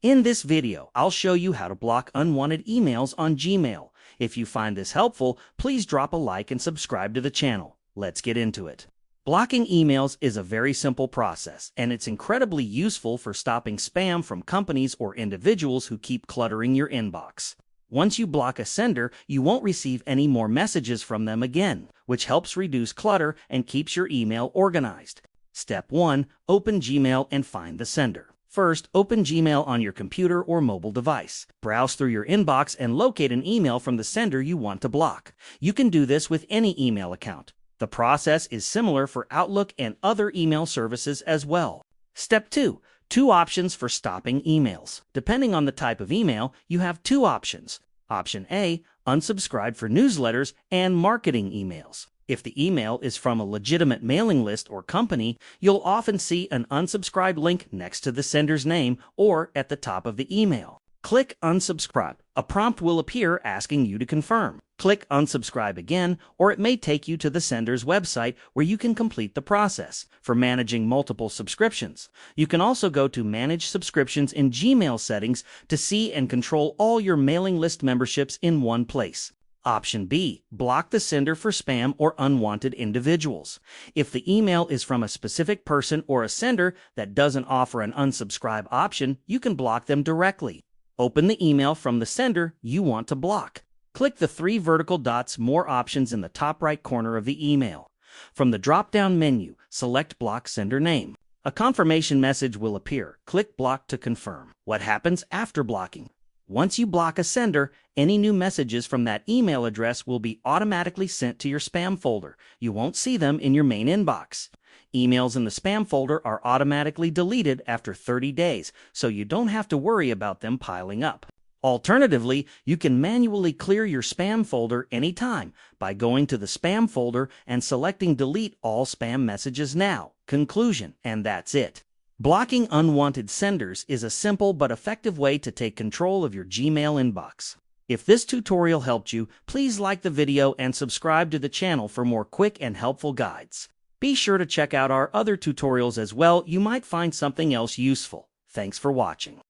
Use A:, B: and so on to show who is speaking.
A: In this video, I'll show you how to block unwanted emails on Gmail. If you find this helpful, please drop a like and subscribe to the channel. Let's get into it. Blocking emails is a very simple process, and it's incredibly useful for stopping spam from companies or individuals who keep cluttering your inbox. Once you block a sender, you won't receive any more messages from them again, which helps reduce clutter and keeps your email organized. Step 1. Open Gmail and find the sender. First, open Gmail on your computer or mobile device. Browse through your inbox and locate an email from the sender you want to block. You can do this with any email account. The process is similar for Outlook and other email services as well. Step 2. 2 options for stopping emails. Depending on the type of email, you have 2 options. Option A, unsubscribe for newsletters and marketing emails. If the email is from a legitimate mailing list or company, you'll often see an unsubscribe link next to the sender's name or at the top of the email. Click Unsubscribe. A prompt will appear asking you to confirm. Click Unsubscribe again, or it may take you to the sender's website where you can complete the process. For managing multiple subscriptions, you can also go to Manage Subscriptions in Gmail settings to see and control all your mailing list memberships in one place. Option B. Block the sender for spam or unwanted individuals. If the email is from a specific person or a sender that doesn't offer an unsubscribe option, you can block them directly. Open the email from the sender you want to block. Click the 3 vertical dots More Options in the top right corner of the email. From the drop-down menu, select Block Sender Name. A confirmation message will appear. Click Block to confirm. What happens after blocking? Once you block a sender, any new messages from that email address will be automatically sent to your spam folder. You won't see them in your main inbox. Emails in the spam folder are automatically deleted after 30 days, so you don't have to worry about them piling up. Alternatively, you can manually clear your spam folder anytime by going to the spam folder and selecting Delete All Spam Messages Now. Conclusion, and that's it. Blocking unwanted senders is a simple but effective way to take control of your Gmail inbox. If this tutorial helped you, please like the video and subscribe to the channel for more quick and helpful guides. Be sure to check out our other tutorials as well. You might find something else useful. Thanks for watching.